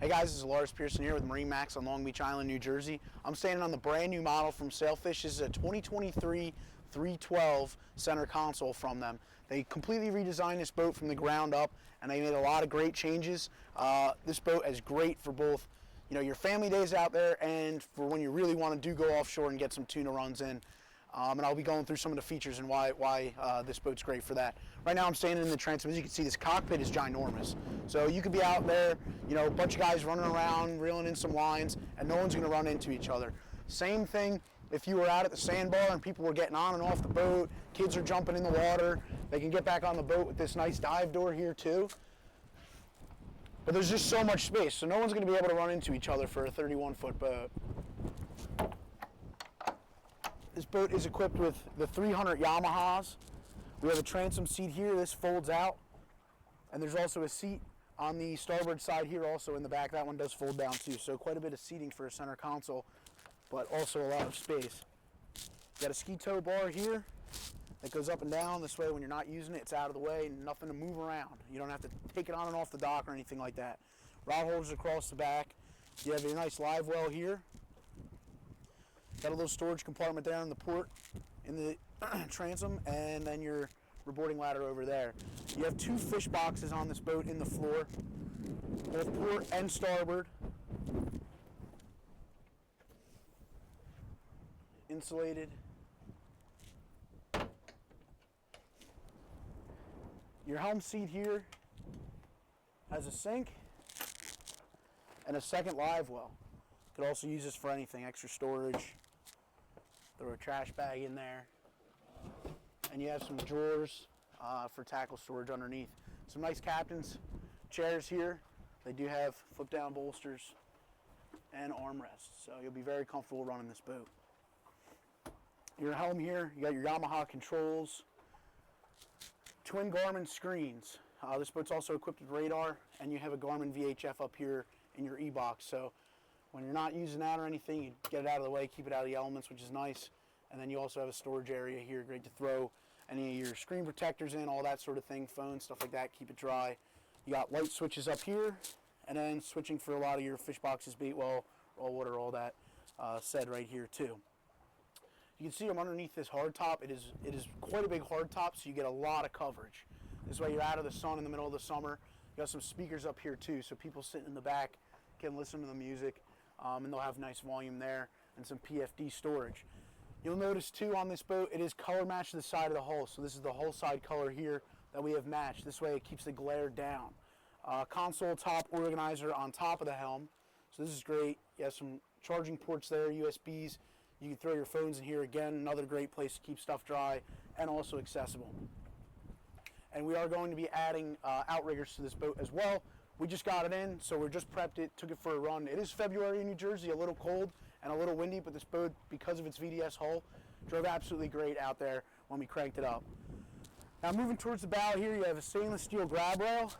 Hey guys, this is Lars Pearson here with MarineMax on Long Beach Island, New Jersey. I'm standing on the brand new model from Sailfish. This is a 2023 312 center console from them. They completely redesigned this boat from the ground up, and they made a lot of great changes. This boat is great for both, your family days out there and for when you really want to go offshore and get some tuna runs in. And I'll be going through some of the features and why this boat's great for that. Right now I'm standing in the transom. As you can see, this cockpit is ginormous. So you could be out there, a bunch of guys running around, reeling in some lines, and no one's going to run into each other. Same thing if you were out at the sandbar and people were getting on and off the boat, kids are jumping in the water, they can get back on the boat with this nice dive door here too. But there's just so much space, so no one's going to be able to run into each other for a 31-foot boat. This boat is equipped with the 300 Yamahas. We have a transom seat here. This folds out. And there's also a seat on the starboard side here also in the back. That one does fold down too. So quite a bit of seating for a center console, but also a lot of space. Got a ski tow bar here that goes up and down. This way when you're not using it, it's out of the way and nothing to move around. You don't have to take it on and off the dock or anything like that. Rod holders across the back. You have a nice live well here. Got a little storage compartment there in the port in the transom, and then your reboarding ladder over there. You have two fish boxes on this boat in the floor, both port and starboard. Insulated. Your helm seat here has a sink and a second live well. Could also use this for anything, extra storage. Throw a trash bag in there. And you have some drawers for tackle storage underneath. Some nice captain's chairs here. They do have flip down bolsters and armrests, so you'll be very comfortable running this boat. Your helm here, you got your Yamaha controls, twin Garmin screens. This boat's also equipped with radar, and you have a Garmin VHF up here in your e-box. So when you're not using that or anything, you get it out of the way, keep it out of the elements, which is nice. And then you also have a storage area here, great to throw any of your screen protectors in, all that sort of thing, phones, stuff like that, keep it dry. You got light switches up here, and then switching for a lot of your fish boxes, bait well, raw water, all that said right here too. You can see them underneath this hardtop. It is quite a big hardtop, so you get a lot of coverage. This way you're out of the sun in the middle of the summer. You got some speakers up here too, so people sitting in the back can listen to the music. And they'll have nice volume there and some PFD storage. You'll notice too on this boat, it is color matched to the side of the hull. So this is the hull side color here that we have matched. This way it keeps the glare down. Console top organizer on top of the helm. So this is great. You have some charging ports there, USBs. You can throw your phones in here again. Another great place to keep stuff dry and also accessible. And we are going to be adding outriggers to this boat as well. We just got it in, so we're just prepped it, took it for a run. It is February in New Jersey, a little cold and a little windy, but this boat, because of its VDS hull, drove absolutely great out there when we cranked it up. Now moving towards the bow here, you have a stainless steel grab rail.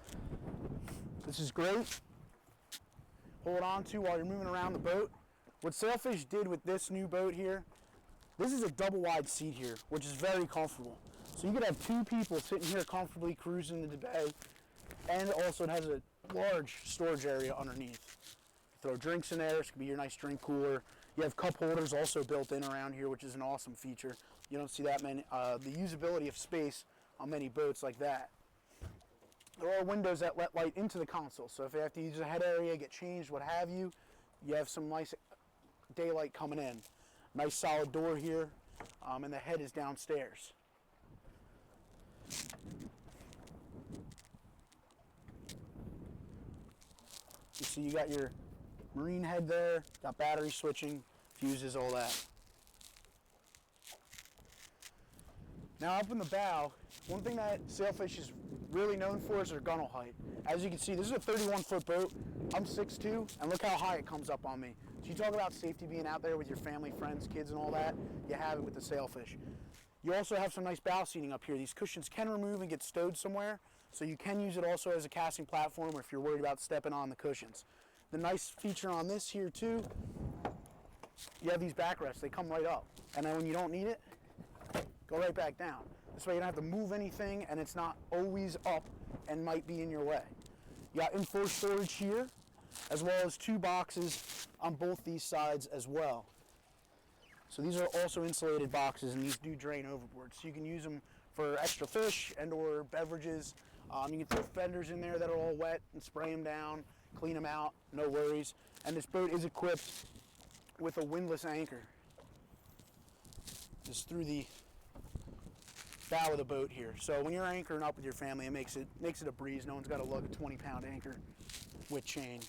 This is great. Hold on to while you're moving around the boat. What Sailfish did with this new boat here, this is a double wide seat here, which is very comfortable. So you could have two people sitting here comfortably cruising the bay, and also it has a large storage area underneath. Throw drinks in there. This could be your nice drink cooler. You have cup holders also built in around here, which is an awesome feature. You don't see that many, the usability of space on many boats like that. There are windows that let light into the console, so if you have to use a head area, get changed, what have you, you have some nice daylight coming in. Nice solid door here, and the head is downstairs. You see you got your marine head there, got battery switching, fuses, all that. Now up in the bow, one thing that Sailfish is really known for is their gunnel height. As you can see, this is a 31-foot boat. I'm 6'2", and look how high it comes up on me. So you talk about safety being out there with your family, friends, kids, and all that, you have it with the Sailfish. You also have some nice bow seating up here. These cushions can remove and get stowed somewhere, so you can use it also as a casting platform or if you're worried about stepping on the cushions. The nice feature on this here too, you have these backrests. They come right up, and then when you don't need it, go right back down. This way you don't have to move anything, and it's not always up and might be in your way. You got in-floor storage here. as well as 2 boxes on both these sides as well. So these are also insulated boxes, and these do drain overboard. So you can use them for extra fish and or beverages. You can throw fenders in there that are all wet and spray them down, clean them out, no worries. And this boat is equipped with a windlass anchor. Just through the bow of the boat here. So when you're anchoring up with your family, it makes it a breeze. No one's got to lug a 20-pound anchor with chain.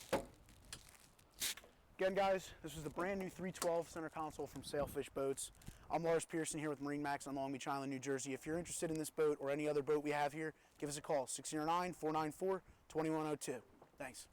Again, guys, this was the brand new 312 center console from Sailfish Boats. I'm Lars Pearson here with MarineMax on Long Beach Island, New Jersey. If you're interested in this boat or any other boat we have here, give us a call, 609-494-2102. Thanks.